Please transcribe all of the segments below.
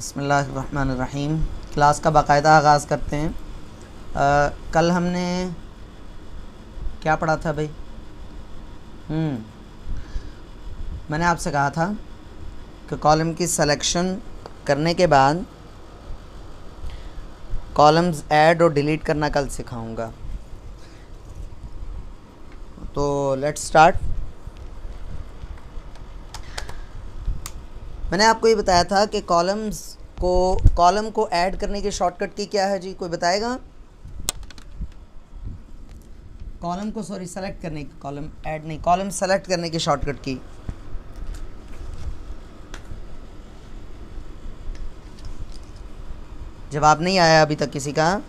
बिस्मिल्लाहिर्रहमानिर्रहीम। क्लास का बाकायदा आगाज़ करते हैं। कल हमने क्या पढ़ा था भाई? मैंने आपसे कहा था कि कॉलम की सिलेक्शन करने के बाद कॉलम्स ऐड और डिलीट करना कल सिखाऊंगा। तो लेट्स स्टार्ट। मैंने आपको ये बताया था कि कॉलम को ऐड करने की शॉर्टकट की क्या है जी? कोई बताएगा? सेलेक्ट करने की, कॉलम ऐड नहीं, कॉलम सेलेक्ट करने की शॉर्टकट की। जवाब नहीं आया अभी तक किसी का?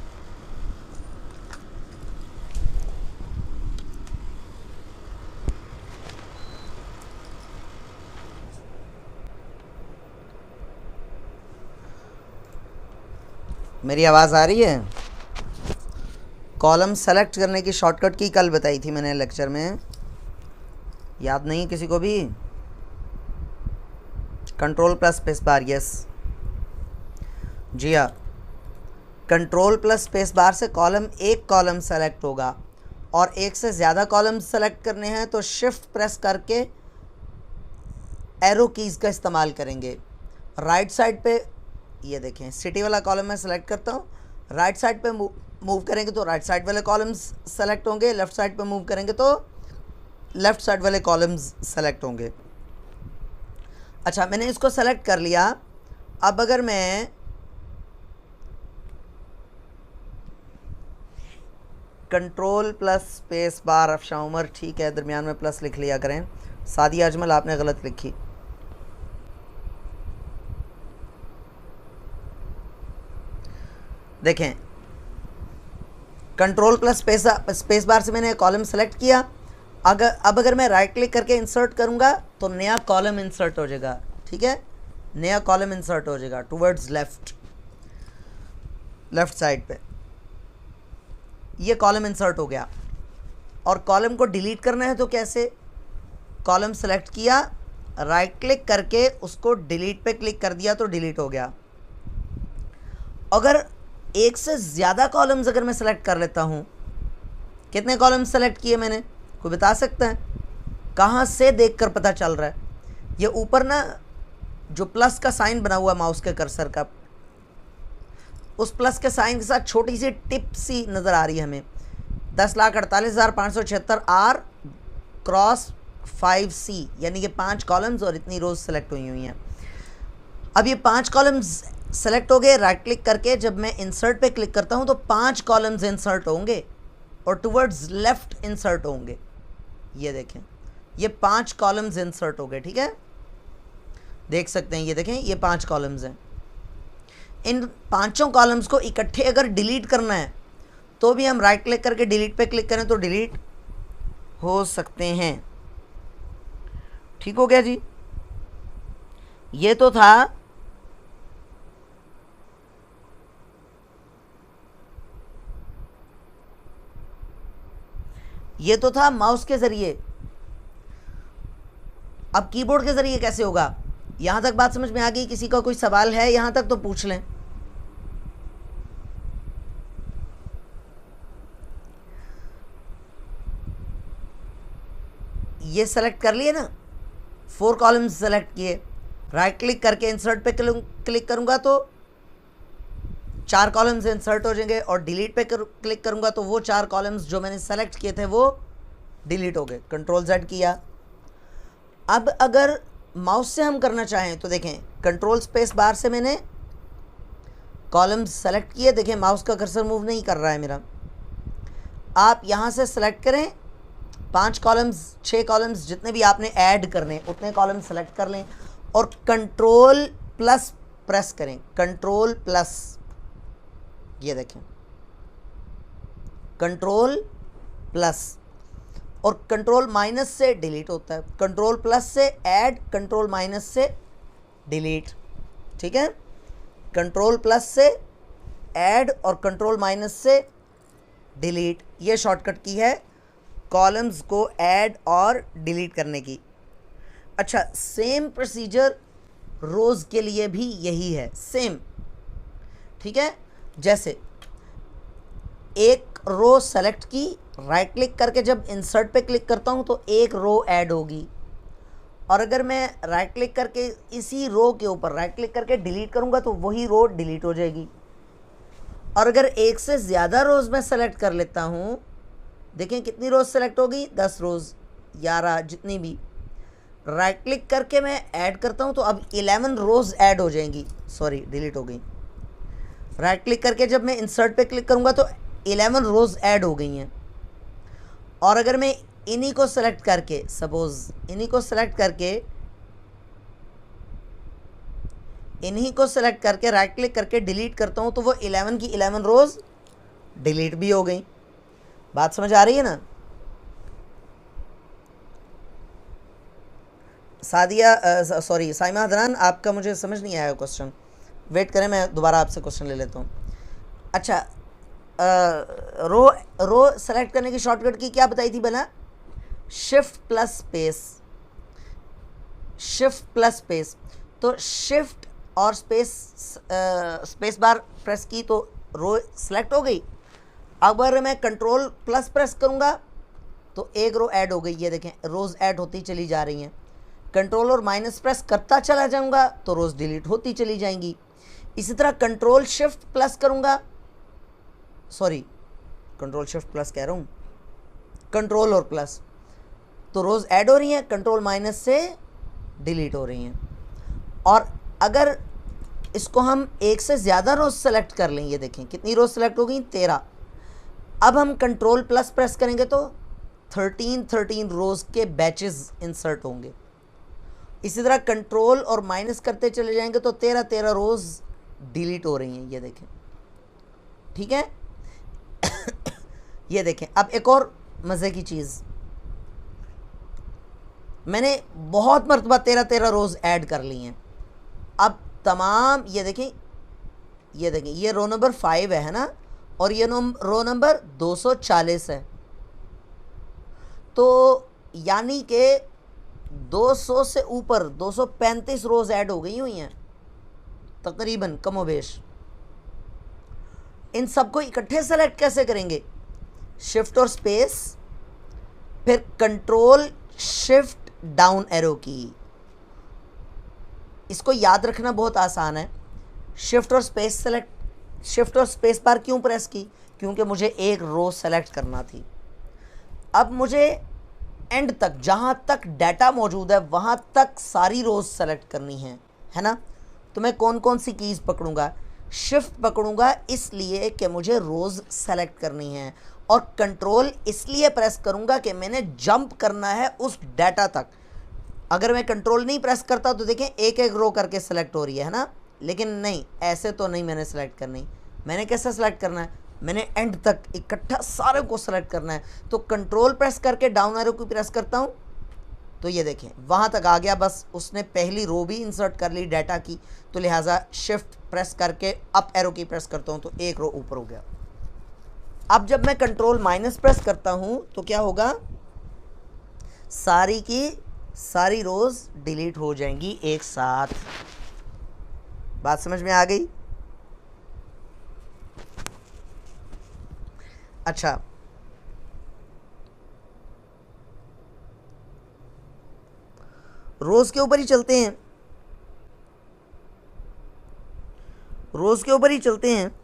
मेरी आवाज़ आ रही है? कॉलम सेलेक्ट करने की शॉर्टकट की कल बताई थी मैंने लेक्चर में, याद नहीं किसी को भी? Control plus space bar. Yes जी हाँ, कंट्रोल प्लस स्पेस बार से एक कॉलम सेलेक्ट होगा और एक से ज़्यादा कॉलम सेलेक्ट करने हैं तो शिफ्ट प्रेस करके एरो कीज़ का इस्तेमाल करेंगे। राइट साइड पे ये देखें, सिटी वाला कॉलम मैं सेलेक्ट करता हूँ, राइट साइड पे मूव करेंगे तो राइट साइड वाले कॉलम्स सेलेक्ट होंगे, लेफ़्ट साइड पे मूव करेंगे तो लेफ़्ट साइड वाले कॉलम्स सेलेक्ट होंगे। अच्छा, मैंने इसको सेलेक्ट कर लिया। अब अगर मैं control plus space bar, Afsha Umar ठीक है, दरमियान में प्लस लिख लिया करें। सादिया अजमल आपने गलत लिखी। देखें, कंट्रोल प्लस स्पेस बार से मैंने कॉलम सेलेक्ट किया। अब अगर मैं राइट क्लिक करके इंसर्ट करूंगा तो नया कॉलम इंसर्ट हो जाएगा। ठीक है, नया कॉलम इंसर्ट हो जाएगा टुवर्ड्स लेफ्ट साइड पे। ये कॉलम इंसर्ट हो गया। और कॉलम को डिलीट करना है तो कैसे? कॉलम सेलेक्ट किया, राइट क्लिक करके उसको डिलीट पे क्लिक कर दिया तो डिलीट हो गया। अगर एक से ज़्यादा कॉलम्स अगर मैं सेलेक्ट कर लेता हूँ, कितने कॉलम्स सेलेक्ट किए मैंने, कोई बता सकता है? कहाँ से देखकर पता चल रहा है? ये ऊपर ना जो प्लस का साइन बना हुआ माउस के कर्सर का, उस प्लस के साइन के साथ छोटी सी टिप सी नज़र आ रही है हमें। 10,48,576 आर क्रॉस 5C, यानी कि 5 कॉलम्स और इतनी रोज सेलेक्ट हुई हैं। अब ये 5 कॉलम्स सेलेक्ट हो गए। राइट क्लिक करके जब मैं इंसर्ट पे क्लिक करता हूँ तो 5 कॉलम्स इंसर्ट होंगे और टुवर्ड्स लेफ्ट इंसर्ट होंगे। ये देखें, ये 5 कॉलम्स इंसर्ट हो गए। ठीक है, देख सकते हैं, ये देखें, ये 5 कॉलम्स हैं। इन 5 कॉलम्स को इकट्ठे अगर डिलीट करना है तो भी हम राइट क्लिक करके डिलीट पे क्लिक करें तो डिलीट हो सकते हैं। ठीक हो गया जी? ये तो था माउस के ज़रिए। अब कीबोर्ड के ज़रिए कैसे होगा? यहां तक बात समझ में आ गई? किसी का कोई सवाल है यहां तक तो पूछ लें। ये सेलेक्ट कर लिए ना, 4 कॉलम्स सेलेक्ट किए, राइट क्लिक करके इंसर्ट पे क्लिक करूंगा तो 4 कॉलम्स इंसर्ट हो जाएंगे और डिलीट पे क्लिक करूंगा तो वो 4 कॉलम्स जो मैंने सेलेक्ट किए थे वो डिलीट हो गए। कंट्रोल Z किया। अब अगर माउस से हम करना चाहें तो देखें, कंट्रोल स्पेस बार से मैंने कॉलम्स सेलेक्ट किए। देखें, माउस का कर्सर मूव नहीं कर रहा है मेरा। आप यहाँ से सेलेक्ट करें 5 कॉलम्स, 6 कॉलम्स, जितने भी आपने ऐड करने उतने कॉलम्स सेलेक्ट कर लें और कंट्रोल प्लस प्रेस करें। कंट्रोल प्लस, ये देखें, कंट्रोल प्लस, और कंट्रोल माइनस से डिलीट होता है। कंट्रोल प्लस से ऐड, कंट्रोल माइनस से डिलीट। ठीक है, कंट्रोल प्लस से ऐड और कंट्रोल माइनस से डिलीट, ये शॉर्टकट की है कॉलम्स को ऐड और डिलीट करने की। अच्छा, सेम प्रोसीजर रोज़ के लिए भी यही है, सेम। ठीक है, जैसे एक रो सेलेक्ट की, राइट क्लिक करके जब इंसर्ट पे क्लिक करता हूँ तो एक रो ऐड होगी, और अगर मैं राइट क्लिक करके इसी रो के ऊपर राइट क्लिक करके डिलीट करूँगा तो वही रो डिलीट हो जाएगी। और अगर एक से ज़्यादा रोज़ मैं सेलेक्ट कर लेता हूँ, देखें कितनी रोज़ सेलेक्ट होगी, 10 रोज़, 11, जितनी भी, राइट क्लिक करके मैं ऐड करता हूँ तो अब 11 रोज़ ऐड हो जाएंगी, सॉरी डिलीट हो गई। राइट क्लिक करके जब मैं इंसर्ट पे क्लिक करूँगा तो 11 रोज़ ऐड हो गई हैं। और अगर मैं इन्हीं को सेलेक्ट करके, सपोज़ इन्हीं को सेलेक्ट करके राइट क्लिक करके डिलीट करता हूँ तो वो 11 की 11 रोज़ डिलीट भी हो गई। बात समझ आ रही है ना? सादिया सॉरी साइमा अदनान, आपका मुझे समझ नहीं आया क्वेश्चन, वेट करें मैं दोबारा आपसे क्वेश्चन ले लेता हूँ। अच्छा, रो सेलेक्ट करने की शॉर्टकट की क्या बताई थी बना? Shift plus space. तो शिफ्ट और स्पेस बार प्रेस की तो रो सेलेक्ट हो गई। अगर मैं कंट्रोल प्लस प्रेस करूँगा तो एक रो ऐड हो गई, ये देखें रोज़ ऐड होती चली जा रही हैं। कंट्रोल और माइनस प्रेस करता चला जाऊँगा तो रोज़ डिलीट होती चली जाएंगी। इसी तरह कंट्रोल शिफ्ट प्लस करूँगा, सॉरी कंट्रोल शिफ्ट प्लस कह रहा हूँ, कंट्रोल और प्लस, तो रोज़ ऐड हो रही हैं, कंट्रोल माइनस से डिलीट हो रही हैं। और अगर इसको हम एक से ज़्यादा रोज़ सेलेक्ट कर लें, ये देखें कितनी रोज़ सेलेक्ट हो गई, 13। अब हम कंट्रोल प्लस प्रेस करेंगे तो 13 रोज़ के बैचेस इंसर्ट होंगे। इसी तरह कंट्रोल और माइनस करते चले जाएंगे तो 13 रोज़ डिलीट हो रही हैं, ये देखें। ठीक है ये देखें। अब एक और मज़े की चीज़, मैंने बहुत मरतबा 13 रोज़ ऐड कर ली हैं। अब तमाम ये देखें ये रो नंबर 5 है ना, और ये रो नंबर 240 है। तो यानी कि 200 से ऊपर 235 रोज़ ऐड हो गई हुई हैं तकरीबन, कमोबेश। इन सबको इकट्ठे सेलेक्ट कैसे करेंगे? शिफ्ट और स्पेस, फिर कंट्रोल शिफ्ट डाउन एरो की। इसको याद रखना बहुत आसान है। शिफ्ट और स्पेस बार क्यों प्रेस की? क्योंकि मुझे एक रो सेलेक्ट करना थी। अब मुझे एंड तक, जहाँ तक डाटा मौजूद है वहाँ तक सारी रोज़ सेलेक्ट करनी है ना? तो मैं कौन कौन सी कीज़ पकड़ूंगा? शिफ्ट पकड़ूंगा इसलिए कि मुझे रोज़ सेलेक्ट करनी है, और कंट्रोल इसलिए प्रेस करूंगा कि मैंने जंप करना है उस डाटा तक। अगर मैं कंट्रोल नहीं प्रेस करता तो देखें एक एक रो करके सेलेक्ट हो रही है ना, लेकिन नहीं, ऐसे तो नहीं मैंने सेलेक्ट करनी। मैंने कैसे सेलेक्ट करना है? मैंने एंड तक इकट्ठा सारे को सेलेक्ट करना है। तो कंट्रोल प्रेस करके डाउन एरो को प्रेस करता हूँ तो ये देखें वहाँ तक आ गया, बस उसने पहली रो भी इंसर्ट कर ली डाटा की, तो लिहाजा शिफ्ट प्रेस करके अप एरो की प्रेस करता हूँ तो एक रो ऊपर हो गया। अब जब मैं कंट्रोल माइनस प्रेस करता हूँ तो क्या होगा? सारी की सारी रोज़ डिलीट हो जाएंगी एक साथ। बात समझ में आ गई? अच्छा, रोज़ के ऊपर ही चलते हैं,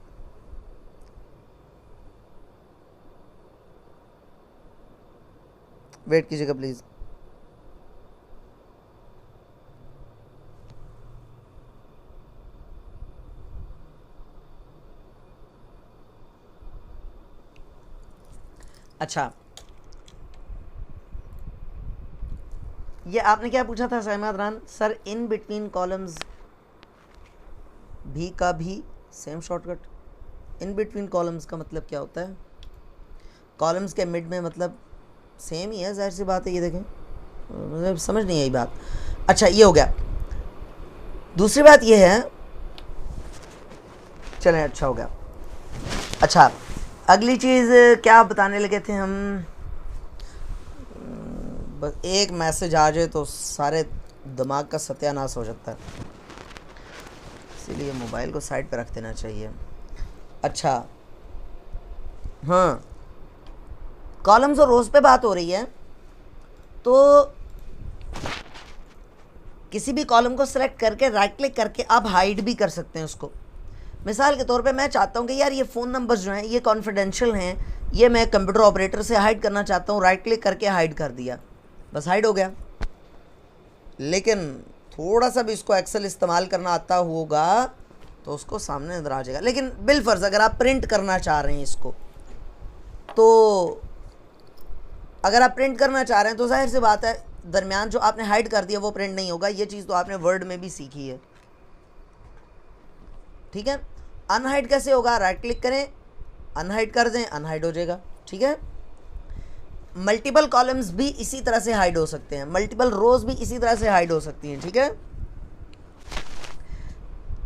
वेट कीजिएगा प्लीज़। अच्छा, ये आपने क्या पूछा था Saima Adnan? Sir in between columns भी का भी same shortcut. In between columns का मतलब क्या होता है? कॉलम्स के मिड में मतलब सेम ही है, जाहिर सी बात है। ये देखें, मुझे समझ नहीं आई बात। अच्छा, ये हो गया। दूसरी बात ये है, चलें अच्छा हो गया। अच्छा, अगली चीज़ क्या बताने लगे थे हम? बस एक मैसेज आ जाए तो सारे दिमाग का सत्यानाश हो जाता है। इसीलिए मोबाइल को साइड पे रख देना चाहिए। अच्छा हाँ, कॉलम्स और रोज़ पे बात हो रही है, तो किसी भी कॉलम को सिलेक्ट करके राइट क्लिक करके आप हाइड भी कर सकते हैं उसको। मिसाल के तौर पे मैं चाहता हूँ कि यार ये फ़ोन नंबर्स जो हैं ये कॉन्फिडेंशियल हैं, ये मैं कंप्यूटर ऑपरेटर से हाइड करना चाहता हूँ, राइट क्लिक करके हाइड कर दिया, बस हाइड हो गया। लेकिन थोड़ा सा भी इसको एक्सेल इस्तेमाल करना आता होगा तो उसको सामने नजर आ जाएगा। लेकिन बिलफर्ज अगर आप प्रिंट करना चाह रहे हैं इसको, तो अगर आप प्रिंट करना चाह रहे हैं तो जाहिर सी बात है दरमियान जो आपने हाइड कर दिया वो प्रिंट नहीं होगा। ये चीज़ तो आपने वर्ड में भी सीखी है, ठीक है। अनहाइड कैसे होगा? राइट क्लिक करें, अनहाइड कर दें, अनहाइड हो जाएगा, ठीक है। मल्टीपल कॉलम्स भी इसी तरह से हाइड हो सकते हैं, मल्टीपल रोज भी इसी तरह से हाइड हो सकती हैं, ठीक है।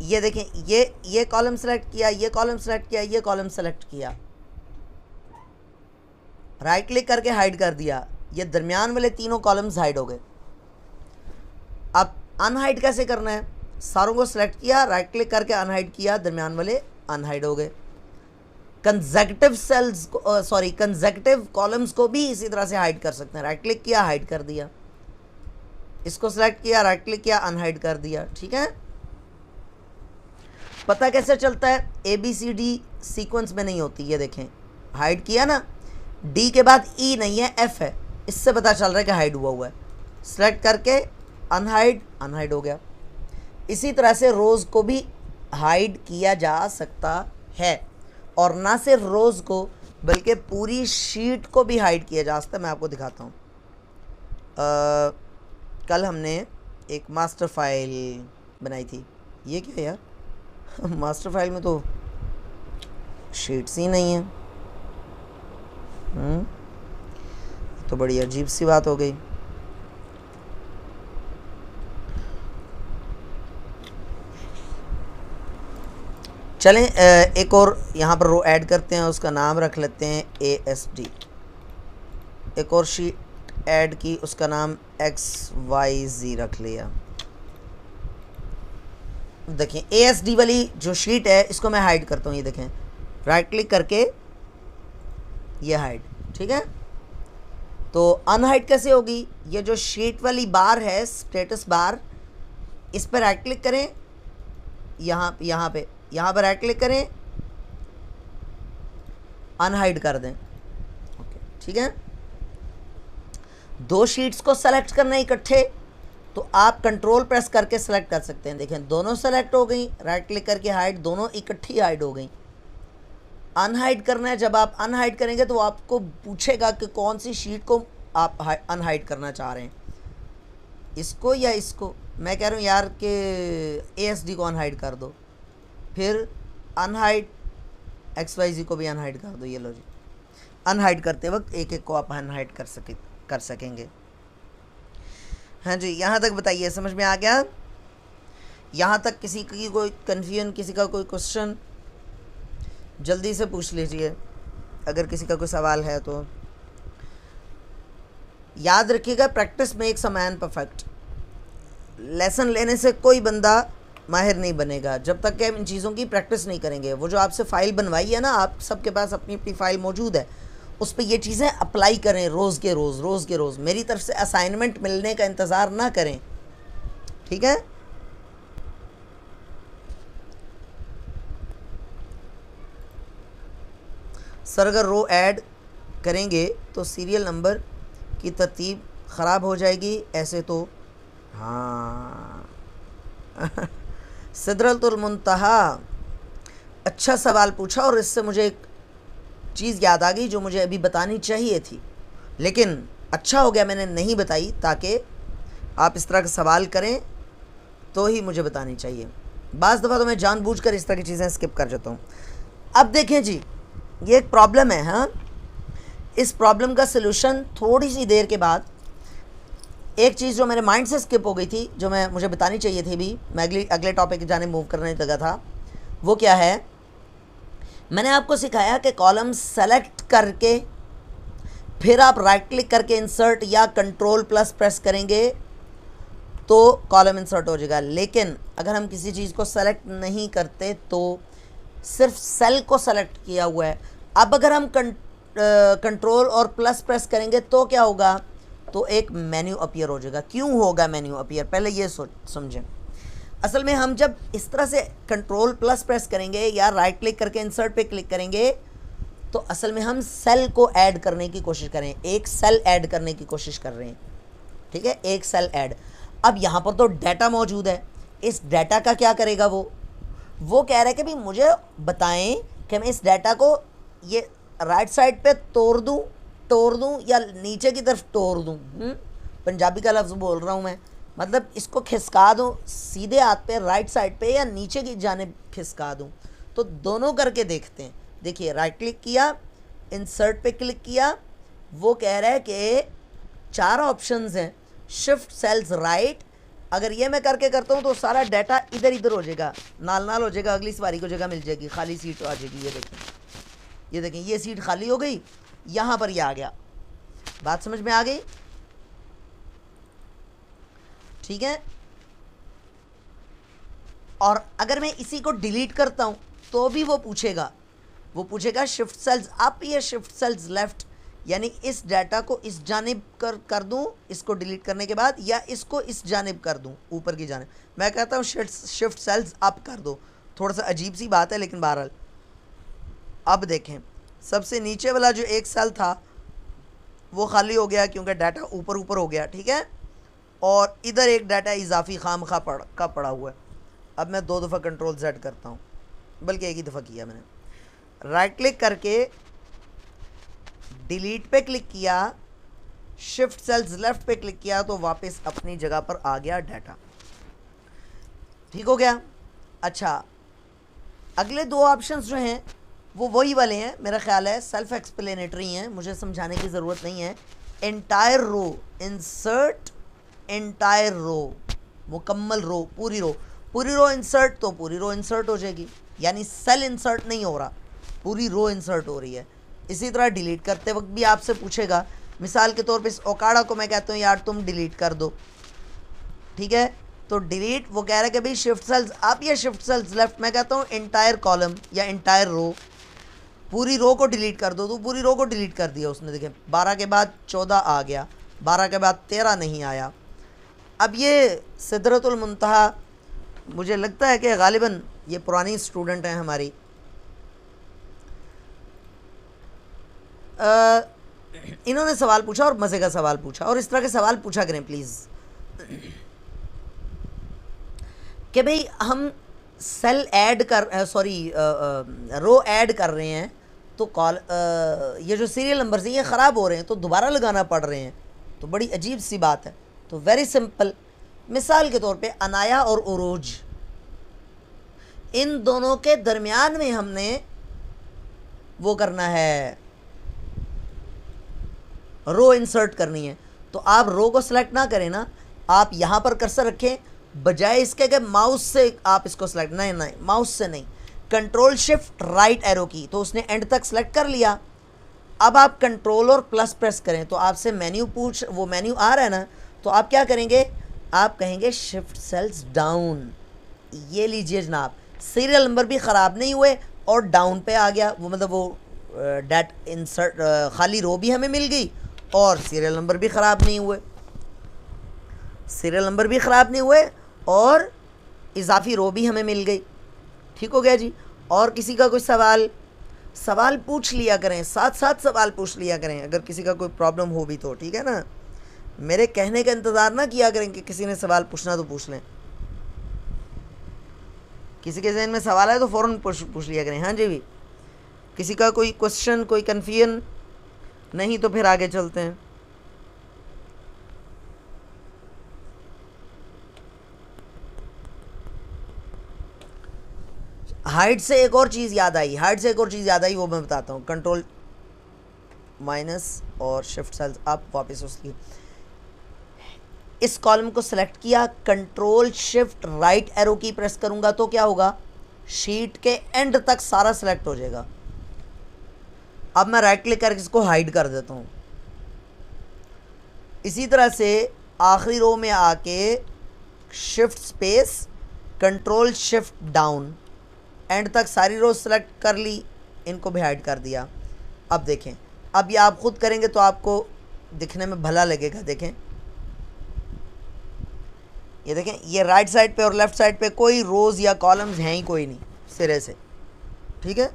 ये देखें, ये कॉलम सेलेक्ट किया, ये कॉलम सेलेक्ट किया, ये कॉलम सेलेक्ट किया, राइट क्लिक करके हाइड कर दिया, ये दरमियान वाले तीनों कॉलम्स हाइड हो गए। अब अनहाइड कैसे करना है? सारों को सिलेक्ट किया, राइट क्लिक करके अनहाइड किया, दरमियान वाले अनहाइड हो गए। कंसेक्यूटिव सेल्स को कंसेक्यूटिव कॉलम्स को भी इसी तरह से हाइड कर सकते हैं। राइट क्लिक किया, हाइड कर दिया, इसको सिलेक्ट किया, राइट क्लिक किया, अनहाइड कर दिया, ठीक है। पता कैसे चलता है? ABCD सीक्वेंस में नहीं होती, ये देखें, हाइड किया ना, D के बाद E नहीं है, F है, इससे पता चल रहा है कि हाइड हुआ है। सिलेक्ट करके अनहाइड, अनहाइड हो गया। इसी तरह से रोज़ को भी हाइड किया जा सकता है, और ना सिर्फ रोज़ को बल्कि पूरी शीट को भी हाइड किया जा सकता है। मैं आपको दिखाता हूँ। कल हमने एक मास्टर फाइल बनाई थी। ये क्या है यार? मास्टर फाइल में तो शीट्स ही नहीं है। तो बड़ी अजीब सी बात हो गई। चलें एक और यहाँ पर रो ऐड करते हैं, उसका नाम रख लेते हैं ASD। एक और शीट ऐड की, उसका नाम XYZ रख लिया। देखें ASD वाली जो शीट है इसको मैं हाइड करता हूँ, ये देखें, राइट क्लिक करके ये हाइड, ठीक है। तो अनहाइड कैसे होगी? ये जो शीट वाली बार है, स्टेटस बार, इस पर राइट क्लिक करें, यहाँ पर राइट क्लिक करें, अनहाइड कर दें, ओके, ठीक है। दो शीट्स को सेलेक्ट करना है इकट्ठे, तो आप कंट्रोल प्रेस करके सेलेक्ट कर सकते हैं। देखें दोनों सेलेक्ट हो गई, राइट क्लिक करके हाइड, दोनों इकट्ठी हाइड हो गई। अनहाइड करना है, जब आप अनहाइड करेंगे तो आपको पूछेगा कि कौन सी शीट को आप अनहाइड करना चाह रहे हैं, इसको या इसको। मैं कह रहा हूँ यार कि ASD को अनहाइड कर दो, फिर अनहाइड XYZ को भी अनहाइड कर दो। ये लो जी, अनहाइड करते वक्त एक एक को आप अनहाइड कर सकेंगे। हाँ जी, यहाँ तक बताइए, समझ में आ गया? यहाँ तक किसी की कोई कन्फ्यूजन, किसी का कोई क्वेश्चन, जल्दी से पूछ लीजिए अगर किसी का कोई सवाल है तो। याद रखिएगा, practice makes a man perfect. Lesson लेने से कोई बंदा माहिर नहीं बनेगा जब तक कि हम इन चीज़ों की प्रैक्टिस नहीं करेंगे। वो जो आपसे फ़ाइल बनवाई है ना, आप सबके पास अपनी अपनी फ़ाइल मौजूद है, उस पर ये चीज़ें अप्लाई करें रोज़ के रोज़। मेरी तरफ से असाइनमेंट मिलने का इंतज़ार ना करें, ठीक है। सर अगर रो ऐड करेंगे तो सीरियल नंबर की तरतीब ख़राब हो जाएगी, ऐसे तो हाँ। सिदरतुल मुंतहा, अच्छा सवाल पूछा, और इससे मुझे एक चीज़ याद आ गई जो मुझे अभी बतानी चाहिए थी, लेकिन अच्छा हो गया मैंने नहीं बताई, ताकि आप इस तरह का सवाल करें तो ही मुझे बतानी चाहिए। बाज़ दफ़ा तो मैं जानबूझकर इस तरह की चीज़ें स्किप कर जाता हूँ। अब देखें जी, ये एक प्रॉब्लम है। हाँ, इस प्रॉब्लम का सलूशन थोड़ी सी देर के बाद, एक चीज़ जो मेरे माइंड से स्किप हो गई थी, जो मुझे बतानी चाहिए थी भी, मैं अगले टॉपिक की जाने मूव करने लगा था, वो क्या है? मैंने आपको सिखाया कि कॉलम सेलेक्ट करके फिर आप राइट क्लिक करके इंसर्ट या कंट्रोल प्लस प्रेस करेंगे तो कॉलम इंसर्ट हो जाएगा। लेकिन अगर हम किसी चीज़ को सेलेक्ट नहीं करते तो सिर्फ सेल को सेलेक्ट किया हुआ है। अब अगर हम कंट्रोल और प्लस प्रेस करेंगे तो क्या होगा, तो एक मेन्यू अपीयर हो जाएगा। क्यों होगा मेन्यू अपीयर, पहले ये समझें। असल में हम जब इस तरह से कंट्रोल प्लस प्रेस करेंगे या राइट क्लिक करके इंसर्ट पे क्लिक करेंगे तो असल में हम सेल को ऐड करने की कोशिश करें, एक सेल ऐड करने की कोशिश कर रहे हैं, ठीक है, एक सेल ऐड। अब यहाँ पर तो डाटा मौजूद है, इस डाटा का क्या करेगा वो कह रहा है कि भाई मुझे बताएं कि मैं इस डाटा को ये राइट साइड पे तोड़ दूँ या नीचे की तरफ तोड़ दूँ। पंजाबी का लफ्ज़ बोल रहा हूँ मैं, मतलब इसको खिसका दूँ सीधे हाथ पे राइट साइड पे या नीचे की जानिब खिसका दूँ। तो दोनों करके देखते हैं। देखिए राइट क्लिक किया, इंसर्ट पे क्लिक किया, वो कह रहा है कि 4 ऑप्शंस हैं, शिफ्ट सेल्स राइट। अगर ये मैं करके करता हूँ तो सारा डाटा इधर इधर हो जाएगा, नाल हो जाएगा, अगली सवारी को जगह मिल जाएगी, खाली सीट आ जाएगी। ये देखें ये सीट खाली हो गई, यहाँ पर ये आ गया। बात समझ में आ गई, ठीक है। और अगर मैं इसी को डिलीट करता हूँ तो भी वो पूछेगा शिफ्ट सेल्स अप या शिफ्ट सेल्स लेफ्ट, यानी इस डाटा को इस जानिब कर दूं इसको डिलीट करने के बाद, या इसको इस जानिब कर दूं ऊपर की जानिब। मैं कहता हूँ शिफ्ट सेल्स अप कर दो। थोड़ा सा अजीब सी बात है लेकिन बहरहाल। अब देखें सबसे नीचे वाला जो एक सेल था वो खाली हो गया क्योंकि डाटा ऊपर ऊपर हो गया, ठीक है। और इधर एक डाटा इजाफी खामखा पड़ा हुआ है। अब मैं 2 दफ़ा कंट्रोल Z करता हूँ, बल्कि एक ही दफ़ा किया मैंने। राइट क्लिक करके डिलीट पे क्लिक किया, शिफ्ट सेल्स लेफ्ट पे क्लिक किया तो वापस अपनी जगह पर आ गया डाटा, ठीक हो गया। अच्छा, अगले 2 ऑप्शंस जो हैं वो वही वाले हैं, मेरा ख्याल है सेल्फ एक्सप्लेनेटरी हैं, मुझे समझाने की ज़रूरत नहीं है। Entire row, insert entire row, मुकम्मल रो, पूरी रो इंसर्ट, तो पूरी रो इंसर्ट हो जाएगी, यानी सेल इंसर्ट नहीं हो रहा, पूरी रो इंसर्ट हो रही है। इसी तरह डिलीट करते वक्त भी आपसे पूछेगा, मिसाल के तौर पे इस ओकाड़ा को मैं कहता हूँ यार तुम डिलीट कर दो, ठीक है। तो डिलीट वो कह रहा है कि भाई शिफ्ट सेल्स अप या शिफ्ट सेल्स लेफ्ट, मैं कहता हूँ एंटायर कॉलम या एंटायर रो, पूरी रो को डिलीट कर दो। तो पूरी रो को डिलीट कर दिया उसने। देखें 12 के बाद 14 आ गया, 12 के बाद 13 नहीं आया। अब ये सिदरतुल मुंतहा, मुझे लगता है कि गालिबन ये पुरानी स्टूडेंट हैं हमारी, इन्होंने सवाल पूछा और मज़े का सवाल पूछा, और इस तरह के सवाल पूछा करें प्लीज़ कि भाई हम सेल ऐड रो ऐड कर रहे हैं तो ये जो सीरियल नंबर्स हैं ये ख़राब हो रहे हैं तो दोबारा लगाना पड़ रहे हैं, तो बड़ी अजीब सी बात है। तो वेरी सिंपल, मिसाल के तौर पे अनाया और उरूज, इन दोनों के दरमियान में हमने वो करना है, रो इंसर्ट करनी है। तो आप रो को सिलेक्ट ना करें ना, आप यहाँ पर कर्सर रखें, बजाय इसके कि माउस से आप इसको सिलेक्ट, नहीं माउस से नहीं, कंट्रोल शिफ्ट राइट एरो की, तो उसने एंड तक सिलेक्ट कर लिया। अब आप कंट्रोल और प्लस प्रेस करें तो आपसे वो मेन्यू आ रहा है ना, तो आप क्या करेंगे, आप कहेंगे शिफ्ट सेल्स डाउन। ये लीजिए जनाब, सीरियल नंबर भी ख़राब नहीं हुए और डाउन पे आ गया, वो मतलब वो डेट इंसर्ट खाली रो भी हमें मिल गई और सीरियल नंबर भी ख़राब नहीं हुए, और इजाफी रो भी हमें मिल गई, ठीक हो गया जी। और किसी का कोई सवाल पूछ लिया करें, साथ सवाल पूछ लिया करें अगर किसी का कोई प्रॉब्लम हो भी तो, ठीक है ना। मेरे कहने का इंतज़ार ना किया करें कि किसी ने सवाल पूछना तो पूछ लें, किसी के जहन में सवाल है तो फ़ौरन पूछ लिया करें। हाँ जी भी, किसी का कोई क्वेश्चन, कोई कन्फ्यूजन नहीं तो फिर आगे चलते हैं। हाइड से एक और चीज़ याद आई, वो मैं बताता हूँ। कंट्रोल माइनस और शिफ्ट सेल्स अप, वापस उसकी इस कॉलम को सिलेक्ट किया, कंट्रोल शिफ्ट राइट एरो की प्रेस करूँगा तो क्या होगा, शीट के एंड तक सारा सिलेक्ट हो जाएगा। अब मैं राइट क्लिक करके इसको हाइड कर देता हूँ। इसी तरह से आखिरी रो में आके shift space control shift down, and तक सारी रोज सेलेक्ट कर ली, इनको भी हाइड कर दिया। अब देखें, अब ये आप खुद करेंगे तो आपको दिखने में भला लगेगा। देखें, ये देखें, ये राइट साइड पे और लेफ़्ट साइड पे कोई रोज़ या कॉलम्स हैं ही कोई नहीं सिरे से, ठीक है।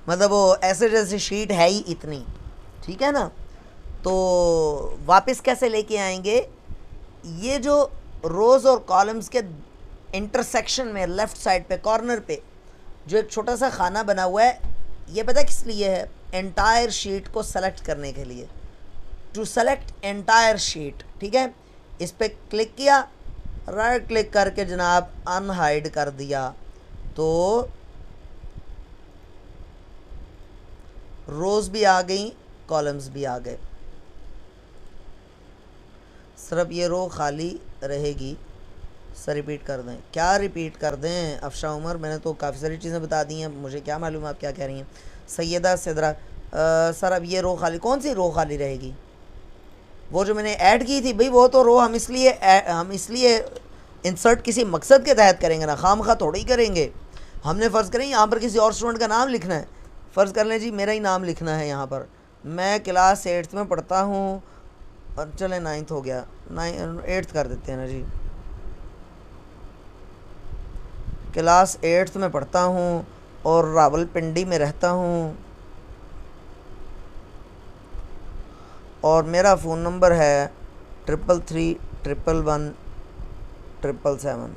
मतलब वो ऐसे जैसे शीट है ही इतनी, ठीक है ना। तो वापस कैसे लेके आएंगे, ये जो रोज़ और कॉलम्स के इंटरसेक्शन में लेफ़्ट साइड पे कॉर्नर पे जो एक छोटा सा खाना बना हुआ है, ये पता किस लिए है? एंटायर शीट को सेलेक्ट करने के लिए, टू सेलेक्ट एंटायर शीट, ठीक है। इस पर क्लिक किया, राइट क्लिक करके जनाब अनहाइड कर दिया, तो रोज़ भी आ गई, कॉलम्स भी आ गए। सिर्फ ये रो खाली रहेगी। सर रिपीट कर दें? क्या रिपीट कर दें अफशा उमर? मैंने तो काफ़ी सारी चीज़ें बता दी हैं, मुझे क्या मालूम आप क्या कह रही हैं। सैयदा सिदरा, सर अब ये रो खाली, कौन सी रो खाली रहेगी? वो जो मैंने ऐड की थी भाई, वो तो रो हम इसलिए इंसर्ट किसी मकसद के तहत करेंगे ना, खामखा थोड़ी ही करेंगे। हमने फ़र्ज़ करें यहाँ पर किसी और स्टूडेंट का नाम लिखना है, फ़र्ज़ कर लें जी मेरा ही नाम लिखना है यहाँ पर, मैं क्लास 8th में पढ़ता हूँ, और चले 9th हो गया, 8th कर देते हैं ना जी, क्लास 8th में पढ़ता हूँ और रावलपिंडी में रहता हूँ, और मेरा फ़ोन नंबर है 3331117।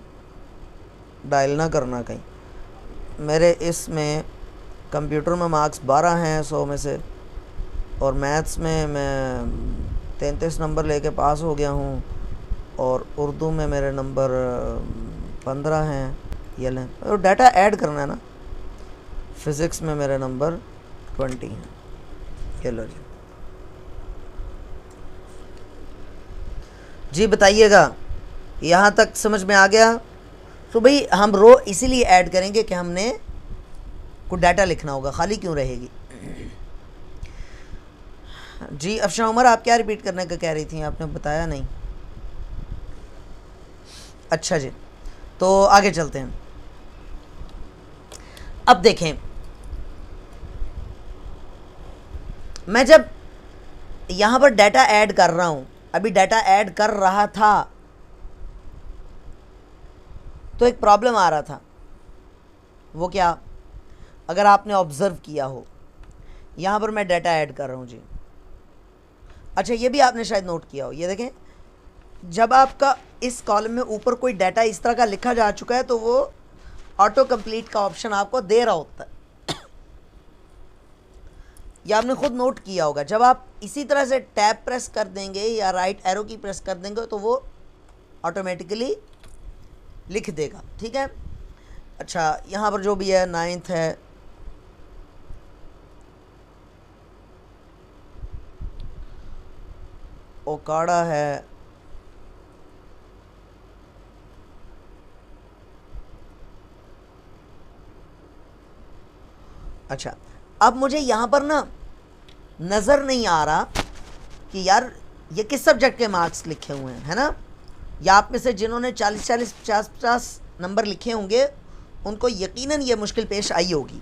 डायल ना करना कहीं। मेरे इसमें कंप्यूटर में मार्क्स 12 हैं 100 में से, और मैथ्स में मैं 33 नंबर लेके पास हो गया हूँ, और उर्दू में मेरे नंबर 15 हैं। ये लें, और डाटा ऐड करना है ना। फ़िज़िक्स में मेरे नंबर 20 हैं। ये लो जी बताइएगा, यहाँ तक समझ में आ गया? तो भाई हम रो इसीलिए ऐड करेंगे कि हमने कुछ डाटा लिखना होगा, खाली क्यों रहेगी। जी अफशा उमर, आप क्या रिपीट करने का कह रही थी? आपने बताया नहीं। अच्छा जी, तो आगे चलते हैं। अब देखें, मैं जब यहाँ पर डाटा ऐड कर रहा हूँ, अभी डाटा ऐड कर रहा था तो एक प्रॉब्लम आ रहा था। वो क्या? अगर आपने ऑब्ज़र्व किया हो, यहाँ पर मैं डाटा ऐड कर रहा हूँ जी। अच्छा, ये भी आपने शायद नोट किया हो, ये देखें, जब आपका इस कॉलम में ऊपर कोई डाटा इस तरह का लिखा जा चुका है तो वो ऑटो कंप्लीट का ऑप्शन आपको दे रहा होता है। या आपने खुद नोट किया होगा, जब आप इसी तरह से टैब प्रेस कर देंगे या राइट एरो की प्रेस कर देंगे तो वो ऑटोमेटिकली लिख देगा, ठीक है। अच्छा, यहाँ पर जो भी है 9th है, ओकाड़ा है, अच्छा अब मुझे यहाँ पर ना नज़र नहीं आ रहा कि यार ये किस सब्जेक्ट के मार्क्स लिखे हुए हैं, है ना। या आप में से जिन्होंने 40-40, 50-50 नंबर लिखे होंगे उनको यकीनन ये मुश्किल पेश आई होगी।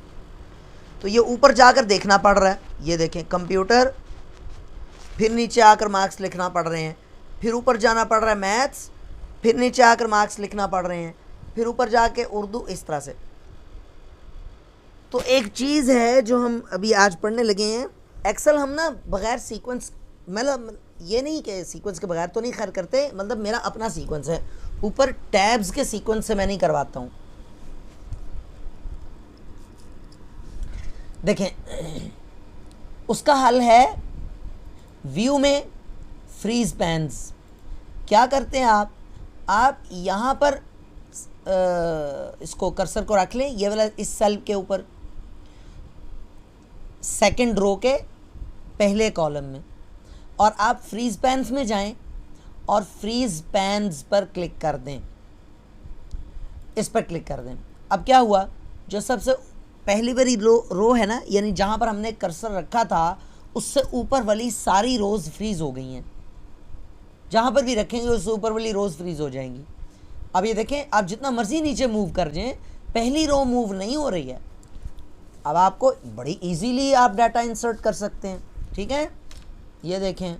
तो ये ऊपर जाकर देखना पड़ रहा है, ये देखें कंप्यूटर, फिर नीचे आकर मार्क्स लिखना पड़ रहे हैं, फिर ऊपर जाना पड़ रहा है मैथ्स, फिर नीचे आकर मार्क्स लिखना पड़ रहे हैं, फिर ऊपर जाके उर्दू, इस तरह से। तो एक चीज़ है जो हम अभी आज पढ़ने लगे हैं, एक्सेल हम ना बग़ैर सीक्वेंस, मतलब ये नहीं कि सीक्वेंस के बगैर तो नहीं खैर करते, मतलब मेरा अपना सीक्वेंस है, ऊपर टैब्स के सीक्वेंस से मैं नहीं करवाता हूँ। देखें, उसका हल है व्यू में फ्रीज पैन्स। क्या करते हैं आप यहाँ पर इसको कर्सर को रख लें, ये वाला इस सेल के ऊपर, सेकंड रो के पहले कॉलम में, और आप फ्रीज पैन्स में जाएं और फ्रीज पैन्स पर क्लिक कर दें, इस पर क्लिक कर दें। अब क्या हुआ, जो सबसे पहली वाली रो है ना, यानी जहाँ पर हमने कर्सर रखा था उससे ऊपर वाली सारी रोज़ फ्रीज़ हो गई हैं। जहाँ पर भी रखेंगे उससे ऊपर वाली रोज़ फ्रीज़ हो जाएंगी। अब ये देखें, आप जितना मर्जी नीचे मूव कर जाएं, पहली रो मूव नहीं हो रही है। अब आपको बड़ी इजीली आप डाटा इंसर्ट कर सकते हैं, ठीक है। ये देखें,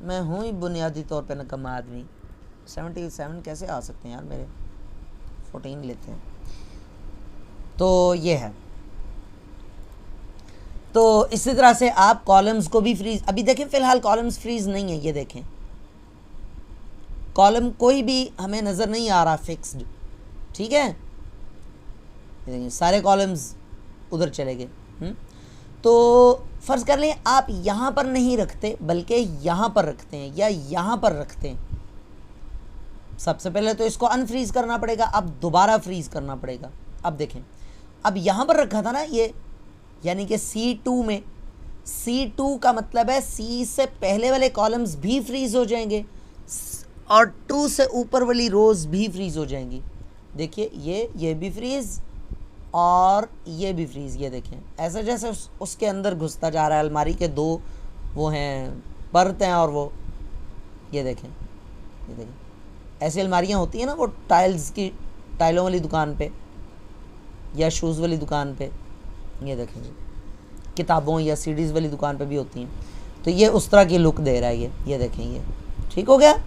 मैं हूँ ही बुनियादी तौर पे नकम्मा आदमी। 77 कैसे आ सकते हैं यार मेरे, 14 लेते हैं। तो ये है। तो इसी तरह से आप कॉलम्स को भी फ्रीज, अभी देखें फ़िलहाल कॉलम्स फ्रीज नहीं है, ये देखें कॉलम कोई भी हमें नज़र नहीं आ रहा फिक्स्ड, ठीक है। ये देखें सारे कॉलम्स उधर चले गए। तो फ़र्ज़ कर लें आप यहाँ पर नहीं रखते बल्कि यहाँ पर रखते हैं या यहाँ पर रखते हैं। सबसे पहले तो इसको अनफ्रीज़ करना पड़ेगा, अब दोबारा फ्रीज़ करना पड़ेगा। अब देखें, अब यहाँ पर रखा था ना ये, यानी कि C2 में, C2 का मतलब है C से पहले वाले कॉलम्स भी फ्रीज़ हो जाएंगे और 2 से ऊपर वाली रोज़ भी फ्रीज़ हो जाएंगी। देखिए ये भी फ्रीज़ और ये भी फ्रीज़। ये देखें ऐसे जैसे उसके अंदर घुसता जा रहा है। अलमारी के दो वो हैं परत हैं और वो ये देखें ऐसी अलमारियाँ होती हैं ना, वो टाइलों वाली दुकान पे या शूज़ वाली दुकान पे, ये देखें किताबों या सीडीज़ वाली दुकान पे भी होती हैं। तो ये उस तरह की लुक दे रहा है ये देखें, ये ठीक हो गया।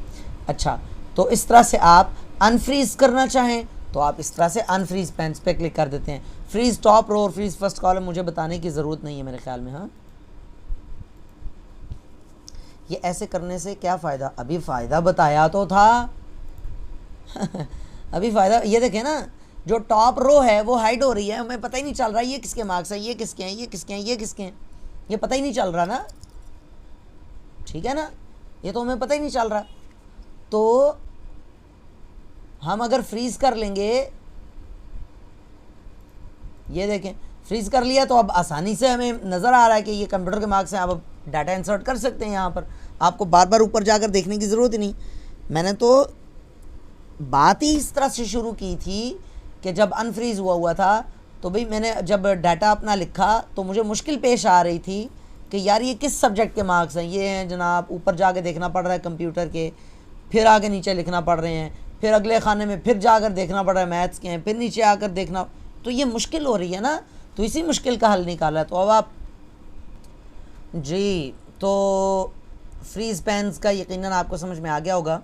अच्छा, तो इस तरह से आप अनफ्रीज़ करना चाहें तो आप इस तरह से अनफ्रीज़ पेंस पे क्लिक कर देते हैं। फ्रीज़ टॉप रो और फ्रीज़ फर्स्ट कॉलम मुझे बताने की ज़रूरत नहीं है मेरे ख्याल में। हाँ, ये ऐसे करने से क्या फ़ायदा, अभी फ़ायदा बताया तो था अभी फ़ायदा, ये देखें ना, जो टॉप रो है वो हाइड हो रही है, हमें पता ही नहीं चल रहा ये किसके मार्क्स हैं, ये किसके हैं, ये किसके हैं, ये किसके हैं, ये पता ही नहीं चल रहा ना, ठीक है ना, ये तो हमें पता ही नहीं चल रहा। तो हम अगर फ्रीज़ कर लेंगे, ये देखें फ्रीज़ कर लिया तो अब आसानी से हमें नज़र आ रहा है कि ये कंप्यूटर के मार्क्स हैं। आप डाटा इंसर्ट कर सकते हैं यहाँ पर, आपको बार बार ऊपर जाकर देखने की ज़रूरत ही नहीं। मैंने तो बात ही इस तरह से शुरू की थी कि जब अनफ्रीज़ हुआ था तो भाई मैंने जब डाटा अपना लिखा तो मुझे मुश्किल पेश आ रही थी कि यार ये किस सब्जेक्ट के मार्क्स हैं। ये हैं जनाब, ऊपर जाके देखना पड़ रहा है कंप्यूटर के, फिर आगे नीचे लिखना पड़ रहे हैं, फिर अगले खाने में फिर जाकर देखना पड़ रहा है मैथ्स के हैं, फिर नीचे आकर देखना, तो ये मुश्किल हो रही है ना। तो इसी मुश्किल का हल निकाला है। तो अब आप जी, तो फ्रीज़ पेन्स का यकीनन आपको समझ में आ गया होगा।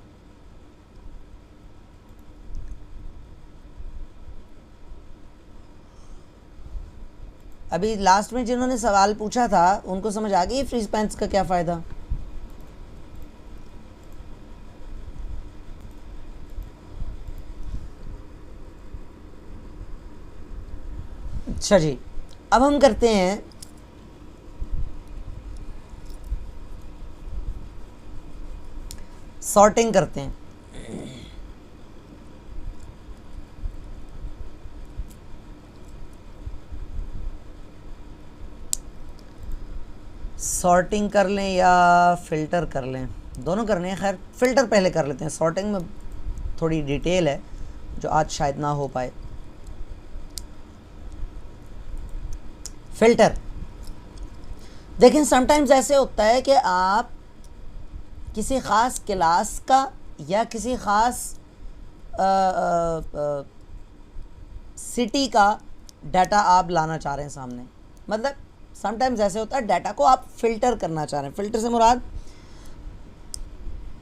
अभी लास्ट में जिन्होंने सवाल पूछा था उनको समझ आ गई फ्रीज़ पेन्स का क्या फ़ायदा। अच्छा जी, अब हम करते हैं सॉर्टिंग करते हैं। सॉर्टिंग कर लें या फ़िल्टर कर लें, दोनों करने हैं। खैर फ़िल्टर पहले कर लेते हैं, सॉर्टिंग में थोड़ी डिटेल है जो आज शायद ना हो पाए। फ़िल्टर देखें, समटाइम्स ऐसे होता है कि आप किसी ख़ास क्लास का या किसी ख़ास सिटी का डाटा आप लाना चाह रहे हैं सामने। मतलब समटाइम्स ऐसे होता है डाटा को आप फ़िल्टर करना चाह रहे हैं। फ़िल्टर से मुराद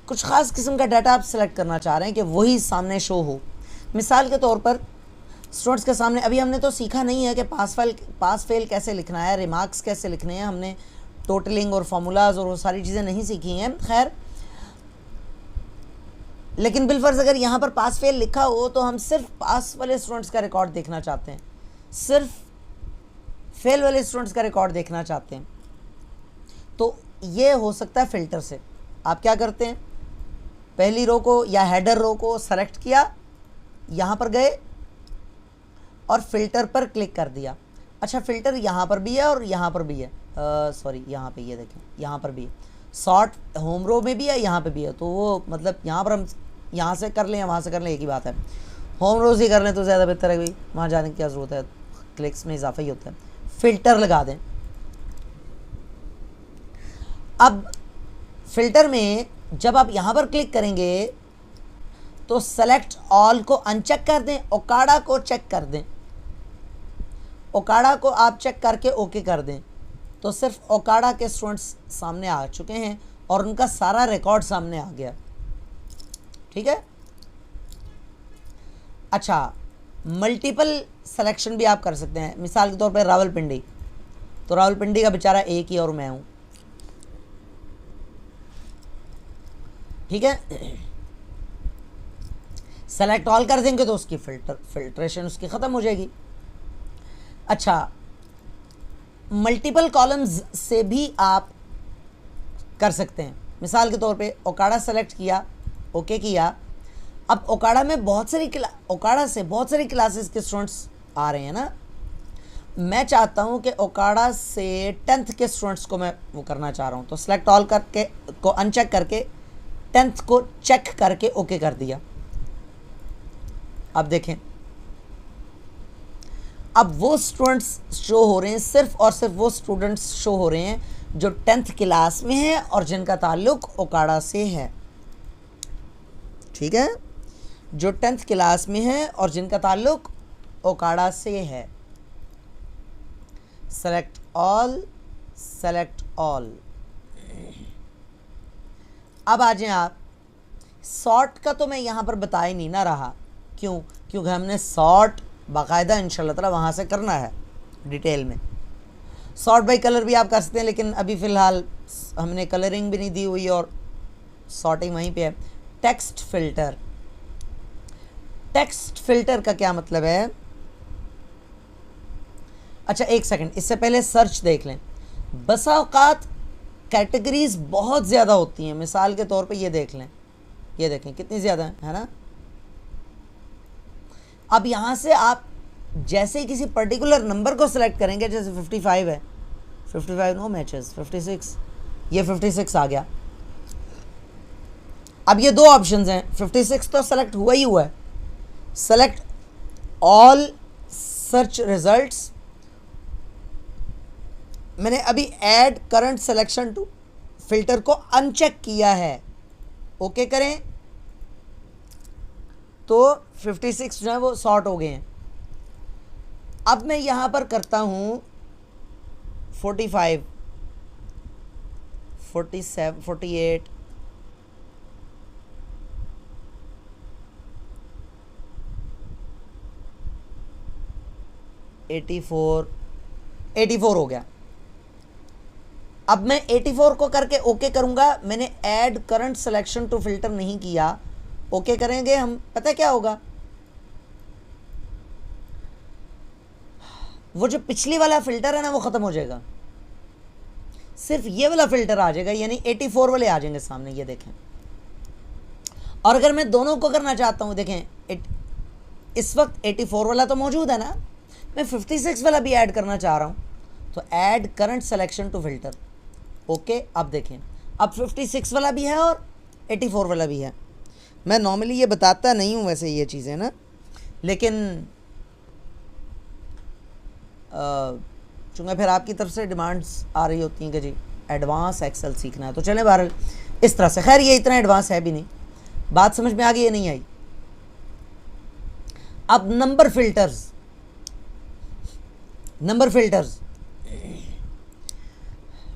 कुछ ख़ास किस्म का डाटा आप सेलेक्ट करना चाह रहे हैं कि वही सामने शो हो। मिसाल के तौर पर स्टूडेंट्स के सामने अभी हमने तो सीखा नहीं है कि पास फेल कैसे लिखना है, रिमार्क्स कैसे लिखने हैं, हमने टोटलिंग और फार्मूलाज और वो सारी चीज़ें नहीं सीखी हैं। खैर, लेकिन बिलफर्ज अगर यहाँ पर पास फेल लिखा हो तो हम सिर्फ पास वाले स्टूडेंट्स का रिकॉर्ड देखना चाहते हैं, सिर्फ फेल वाले स्टूडेंट्स का रिकॉर्ड देखना चाहते हैं। तो ये हो सकता है फ़िल्टर से। आप क्या करते हैं, पहली रो को या हेडर रो को सेलेक्ट किया, यहाँ पर गए और फ़िल्टर पर क्लिक कर दिया। अच्छा, फ़िल्टर यहाँ पर भी है और यहाँ पर भी है, सॉरी यहाँ पे, ये देखें यहाँ पर भी है। सॉर्ट होम रो में भी है, यहाँ पे भी है। तो वो मतलब यहाँ पर हम यहाँ से कर लें या वहाँ से कर लें, एक ही बात है। होम रोज़ ही कर लें तो ज़्यादा बेहतर है, भाई वहाँ जाने की क्या ज़रूरत है, क्लिक्स में इजाफा ही होता है। फ़िल्टर लगा दें। अब फ़िल्टर में जब आप यहाँ पर क्लिक करेंगे तो सेलेक्ट ऑल को अनचेक कर दें, ओकाड़ा को चेक कर दें, ओकाड़ा को आप चेक करके ओके कर दें, तो सिर्फ ओकाड़ा के स्टूडेंट्स सामने आ चुके हैं और उनका सारा रिकॉर्ड सामने आ गया। ठीक है। अच्छा, मल्टीपल सिलेक्शन भी आप कर सकते हैं। मिसाल के तौर पे रावलपिंडी, तो रावलपिंडी का बेचारा एक ही और मैं हूं। ठीक है। सेलेक्ट ऑल कर देंगे तो उसकी फिल्ट्रेशन उसकी ख़त्म हो जाएगी। अच्छा, मल्टीपल कॉलम्स से भी आप कर सकते हैं। मिसाल के तौर पे ओकाड़ा सेलेक्ट किया, ओके किया, अब ओकाड़ा में ओकाड़ा से बहुत सारी क्लासेस के स्टूडेंट्स आ रहे हैं ना। मैं चाहता हूं कि ओकाड़ा से 10th के स्टूडेंट्स को मैं वो करना चाह रहा हूं, तो सेलेक्ट ऑल करके को अनचेक करके 10th को चेक करके ओके कर दिया। अब देखें, अब वो स्टूडेंट्स शो हो रहे हैं, सिर्फ और सिर्फ वो स्टूडेंट्स शो हो रहे हैं जो 10th क्लास में हैं और जिनका ताल्लुक ओकाड़ा से है। ठीक है, जो 10th क्लास में है और जिनका ताल्लुक ओकाड़ा से है। Select all, select all. अब आ जाएं आप। सॉर्ट का तो मैं यहाँ पर बता ही नहीं ना रहा, क्यों? क्योंकि हमने सॉर्ट बाकायदा इंशाल्लाह ताला वहाँ से करना है डिटेल में। सॉर्ट बाय कलर भी आप कर सकते हैं, लेकिन अभी फ़िलहाल हमने कलरिंग भी नहीं दी हुई और सॉर्टिंग वहीं पे है। टेक्स्ट फ़िल्टर, टेक्स्ट फ़िल्टर का क्या मतलब है? अच्छा एक सेकंड, इससे पहले सर्च देख लें। बसा औकात कैटेगरीज़ बहुत ज़्यादा होती हैं। मिसाल के तौर पे ये देख लें, ये देखें कितनी ज़्यादा है ना। अब यहाँ से आप जैसे ही किसी पर्टिकुलर नंबर को सिलेक्ट करेंगे, जैसे 55 है, 55 नो मैचेस, 56, ये 56 आ गया। अब ये दो ऑप्शंस हैं, 56 तो सेलेक्ट हुआ ही हुआ है। सेलेक्ट ऑल सर्च रिजल्ट्स, मैंने अभी add current selection to filter को अनचेक किया है, ओके करें तो 56 जो है वो सॉर्ट हो गए हैं। अब मैं यहाँ पर करता हूँ 45, 47, 48, एटी फोर हो गया। अब मैं 84 को करके ओके करूँगा। मैंने add current selection to filter नहीं किया, ओके करेंगे हम, पता क्या होगा? वो जो पिछली वाला फिल्टर है ना वो ख़त्म हो जाएगा, सिर्फ ये वाला फिल्टर आ जाएगा, यानी 84 वाले आ जाएंगे सामने, ये देखें। और अगर मैं दोनों को करना चाहता हूँ, देखें इस वक्त 84 वाला तो मौजूद है ना, मैं 56 वाला भी ऐड करना चाह रहा हूँ, तो add current selection to filter, okay. अब देखें, अब 56 वाला भी है और 84 वाला भी है। मैं नॉर्मली ये बताता नहीं हूँ वैसे ये चीज़ें ना, लेकिन चूँकि फिर आपकी तरफ से डिमांड्स आ रही होती हैं कि जी एडवांस एक्सेल सीखना है, तो चलें बहरहाल इस तरह से। खैर ये इतना एडवांस है भी नहीं, बात समझ में आ गई या नहीं आई? अब नंबर फिल्टर्स, नंबर फिल्टर्स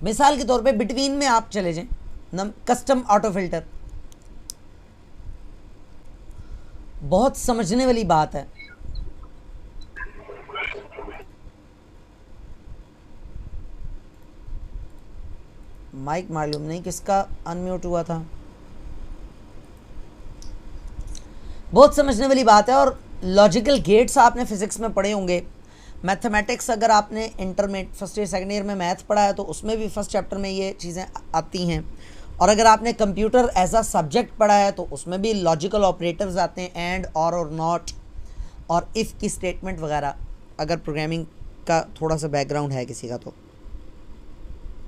मिसाल के तौर पे बिटवीन में आप चले जाएं, कस्टम ऑटो फिल्टर, बहुत समझने वाली बात है। माइक मालूम नहीं किसका अनम्यूट हुआ था। बहुत समझने वाली बात है और लॉजिकल गेट्स आपने फिजिक्स में पढ़े होंगे। मैथमेटिक्स अगर आपने intermediate first year second year में मैथ पढ़ा है तो उसमें भी फर्स्ट चैप्टर में ये चीज़ें आती हैं। और अगर आपने कंप्यूटर एज अ सब्जेक्ट पढ़ा है तो उसमें भी लॉजिकल ऑपरेटर्स आते हैं, एंड और नॉट और इफ़ की स्टेटमेंट वगैरह। अगर प्रोग्रामिंग का थोड़ा सा बैकग्राउंड है किसी का, तो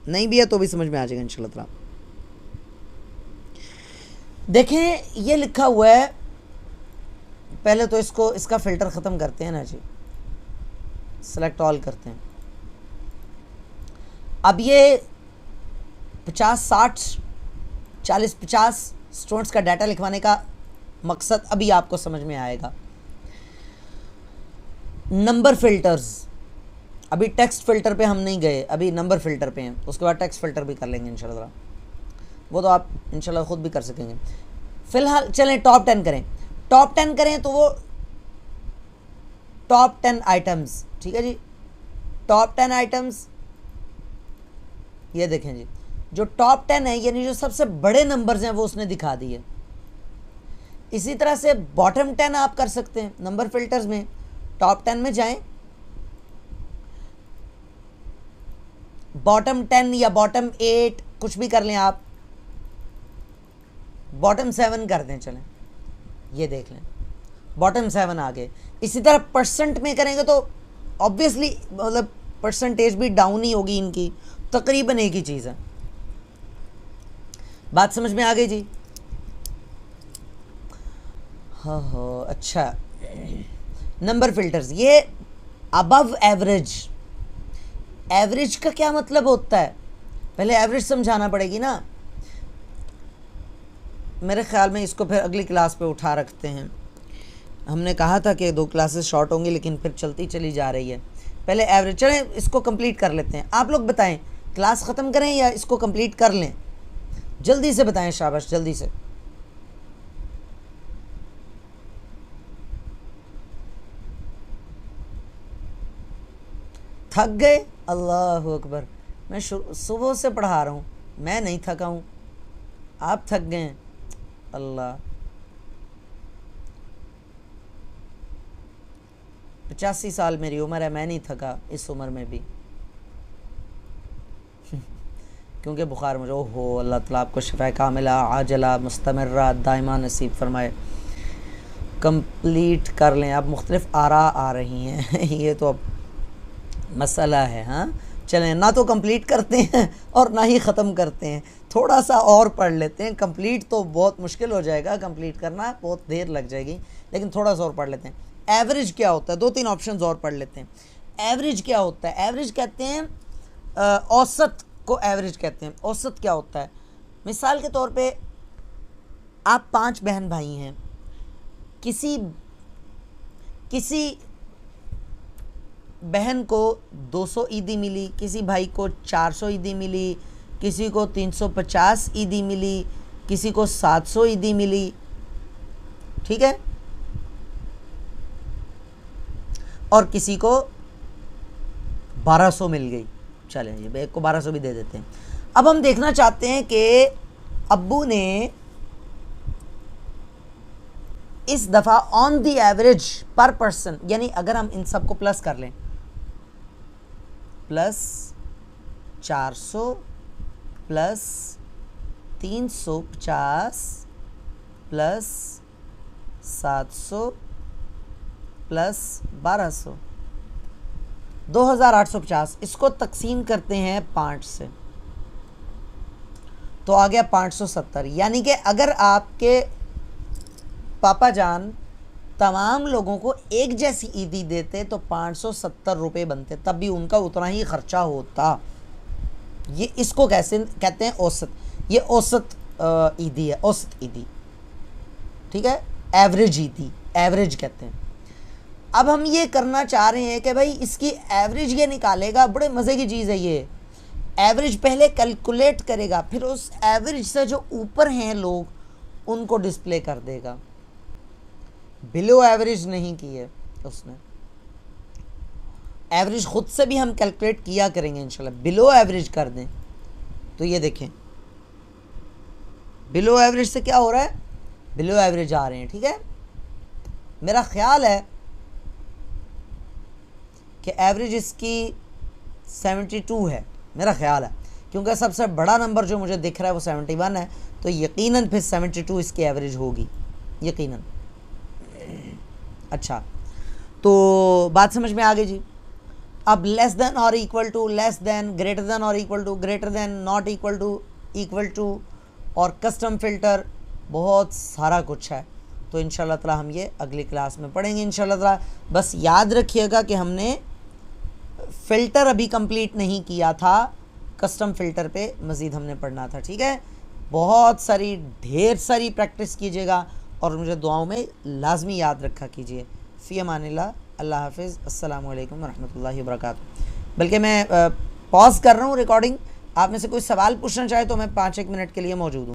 नहीं भी है तो भी समझ में आ जाएगा इंशाल्लाह ताला। देखें ये लिखा हुआ है, पहले तो इसका फ़िल्टर ख़त्म करते हैं ना जी, सेलेक्ट ऑल करते हैं। अब ये 50-60 40-50 स्टूडेंट्स का डाटा लिखवाने का मकसद अभी आपको समझ में आएगा। नंबर फिल्टर्स, अभी टेक्स्ट फिल्टर पे हम नहीं गए, अभी नंबर फिल्टर पे हैं, उसके बाद टेक्स्ट फिल्टर भी कर लेंगे इंशाल्लाह। वो तो आप इंशाल्लाह खुद भी कर सकेंगे। फिलहाल चलें टॉप 10 करें। टॉप 10 करें तो वो टॉप 10 आइटम्स, ठीक है जी, टॉप 10 आइटम्स ये देखें जी, जो टॉप 10 है यानी जो सबसे बड़े नंबर्स हैं वो उसने दिखा दिए। इसी तरह से बॉटम 10 आप कर सकते हैं नंबर फिल्टर्स में। टॉप 10 में जाएं, बॉटम 10 या बॉटम 8 कुछ भी कर लें आप, बॉटम 7 कर दें, चलें ये देख लें बॉटम 7 आ गए। इसी तरह परसेंट में करेंगे तो ऑब्वियसली मतलब परसेंटेज भी डाउन ही होगी इनकी, तकरीबन एक ही चीज़ है। बात समझ में आ गई जी? हाँ अच्छा, नंबर फिल्टर्स, ये अबव एवरेज, एवरेज का क्या मतलब होता है पहले एवरेज समझाना पड़ेगी ना। मेरे ख्याल में इसको फिर अगली क्लास पे उठा रखते हैं। हमने कहा था कि 2 क्लासेस शॉर्ट होंगी लेकिन फिर चलती चली जा रही है। पहले एवरेज, चलें इसको कंप्लीट कर लेते हैं। आप लोग बताएं क्लास ख़त्म करें या इसको कंप्लीट कर लें? जल्दी से बताएं, शाबाश जल्दी से। थक गए? अल्लाह अकबर, मैं सुबह से पढ़ा रहा हूँ, मैं नहीं थका हूँ, आप थक गए हैं। अल्लाह, 85 साल मेरी उम्र है, मैं नहीं थका इस उम्र में भी क्योंकि बुखार मुझे, ओहो अल्लाह ताला आपको शिफा कामिला आजला मुस्तमर्रा दाइमा नसीब फरमाए। कंप्लीट कर लें, अब मुख्तलिफ आरा आ रही हैं ये तो अब मसला है। हाँ चलें, ना तो कंप्लीट करते हैं और ना ही ख़त्म करते हैं, थोड़ा सा और पढ़ लेते हैं। कंप्लीट तो बहुत मुश्किल हो जाएगा, कंप्लीट करना बहुत देर लग जाएगी, लेकिन थोड़ा सा और पढ़ लेते हैं। एवरेज क्या होता है, 2-3 ऑप्शंस और पढ़ लेते हैं। एवरेज क्या होता है? एवरेज कहते हैं औसत को एवरेज कहते हैं। औसत क्या होता है? मिसाल के तौर पे आप 5 बहन भाई हैं, किसी बहन को 200 ईदी मिली, किसी भाई को 400 ईदी मिली, किसी को 350 ईदी मिली, किसी को 700 ईदी मिली, ठीक है, और किसी को 1200 मिल गई। चलें जी, एक को 1200 भी दे देते हैं। अब हम देखना चाहते हैं कि अब्बू ने इस दफ़ा ऑन द एवरेज पर पर्सन, यानी अगर हम इन सब को प्लस कर लें, प्लस 400 प्लस 350 प्लस 700 प्लस 1200, 2850। इसको तकसीम करते हैं 5 से तो आ गया 570। यानी कि अगर आपके पापा जान तमाम लोगों को एक जैसी ईदी देते तो 570 रुपये बनते, तब भी उनका उतना ही खर्चा होता। ये इसको कैसे कहते हैं? औसत। ये औसत ईदी है, औसत ईदी, ठीक है, एवरेज ईदी, एवरेज कहते हैं। अब हम ये करना चाह रहे हैं कि भाई इसकी एवरेज ये निकालेगा, बड़े मज़े की चीज़ है ये। एवरेज पहले कैलकुलेट करेगा, फिर उस एवरेज से जो ऊपर हैं लोग उनको डिस्प्ले कर देगा। बिलो एवरेज नहीं की है उसने, एवरेज खुद से भी हम कैलकुलेट किया करेंगे इंशाल्लाह। बिलो एवरेज कर दें तो ये देखें बिलो एवरेज से क्या हो रहा है, बिलो एवरेज आ रहे हैं, ठीक है। मेरा ख्याल है कि एवरेज इसकी 72 है, मेरा ख्याल है, क्योंकि सबसे बड़ा नंबर जो मुझे दिख रहा है वो 71 है, तो यकीनन फिर 72 इसकी एवरेज होगी, यकीनन। अच्छा, तो बात समझ में आ गई जी। अब लेस देन और equal to, less than, greater than और equal to, greater than, not equal to, equal to, और कस्टम फ़िल्टर, बहुत सारा कुछ है। तो इंशाल्लाह ताला हम ये अगली क्लास में पढ़ेंगे इंशाल्लाह ताला। बस याद रखिएगा कि हमने फ़िल्टर अभी कंप्लीट नहीं किया था, कस्टम फ़िल्टर पे मज़ीद हमने पढ़ना था, ठीक है। बहुत सारी ढेर सारी प्रैक्टिस कीजिएगा और मुझे दुआओं में लाजमी याद रखा कीजिए। फ़ी अमानिल्लाह, अल्लाह हाफिज़, अस्सलामु अलैकुम वरहमतुल्लाहि वबरकातुहू। बल्कि मैं पॉज कर रहा हूँ रिकॉर्डिंग, आप में से कोई सवाल पूछना चाहे तो मैं 5-1 मिनट के लिए मौजूद हूँ।